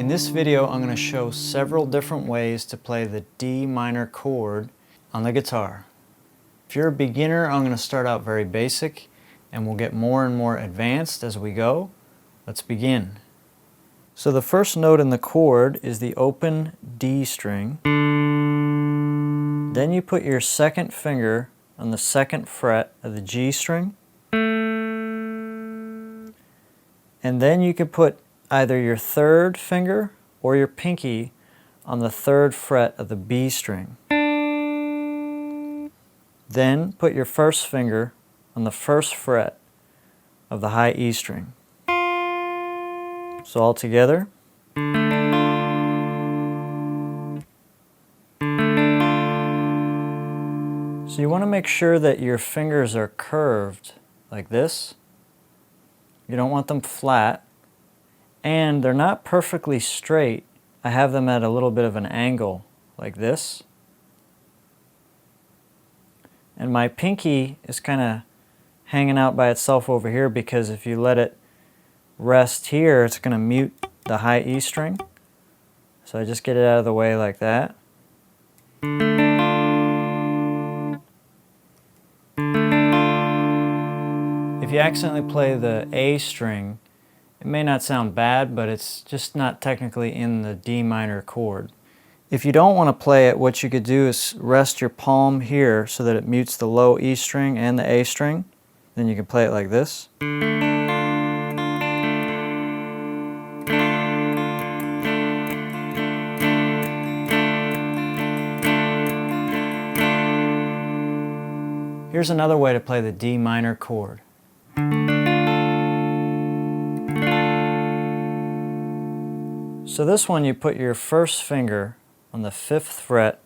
In this video, I'm going to show several different ways to play the D minor chord on the guitar. If you're a beginner, I'm going to start out very basic and we'll get more and more advanced as we go. Let's begin. So the first note in the chord is the open D string. Then you put your second finger on the second fret of the G string. And then you can put either your third finger or your pinky on the third fret of the B string. Then put your first finger on the first fret of the high E string. So all together. So you want to make sure that your fingers are curved like this. You don't want them flat. And they're not perfectly straight. I have them at a little bit of an angle like this. And my pinky is kind of hanging out by itself over here because if you let it rest here, it's going to mute the high E string. So I just get it out of the way like that. If you accidentally play the A string, it may not sound bad, but it's just not technically in the D minor chord. If you don't want to play it, what you could do is rest your palm here so that it mutes the low E string and the A string. Then you can play it like this. Here's another way to play the D minor chord. So this one, you put your first finger on the 5th fret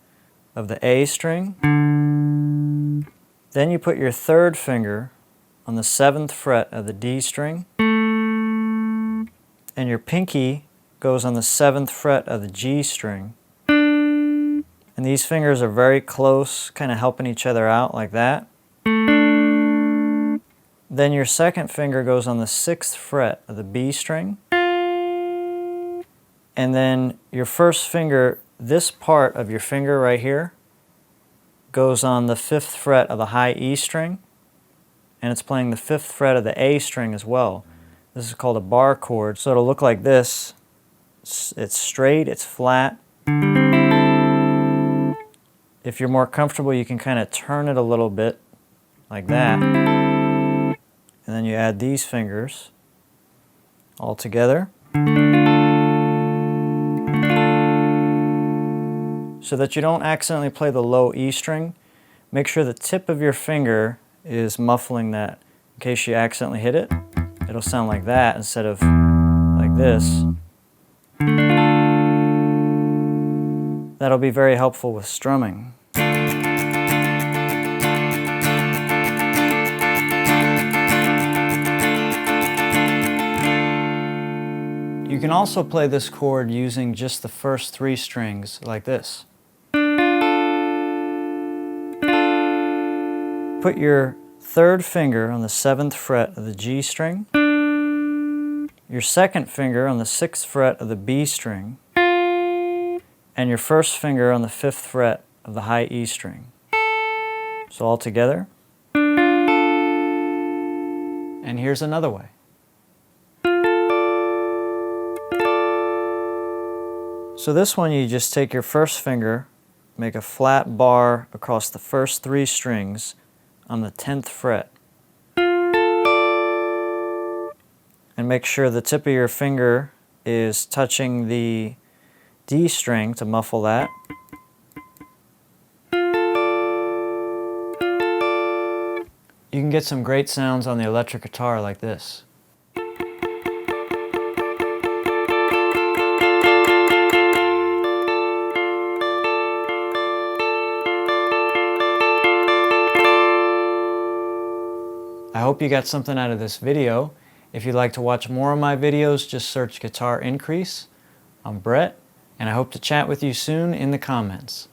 of the A string. Then you put your third finger on the 7th fret of the D string. And your pinky goes on the 7th fret of the G string. And these fingers are very close, kind of helping each other out like that. Then your second finger goes on the 6th fret of the B string. And then your first finger, this part of your finger right here, goes on the 5th fret of the high E string, and it's playing the 5th fret of the A string as well. This is called a barre chord, so it'll look like this. It's straight, it's flat. If you're more comfortable, you can kind of turn it a little bit, like that. And then you add these fingers all together. So that you don't accidentally play the low E string, make sure the tip of your finger is muffling that. In case you accidentally hit it, it'll sound like that instead of like this. That'll be very helpful with strumming. You can also play this chord using just the first 3 strings like this. Put your third finger on the 7th fret of the G string, your second finger on the 6th fret of the B string, and your first finger on the 5th fret of the high E string. So all together. And here's another way. So this one, you just take your first finger, make a flat bar across the first 3 strings on the 10th fret. And make sure the tip of your finger is touching the D string to muffle that. You can get some great sounds on the electric guitar like this. I hope you got something out of this video. If you'd like to watch more of my videos, just search Guitarincrease. I'm Brett, and I hope to chat with you soon in the comments.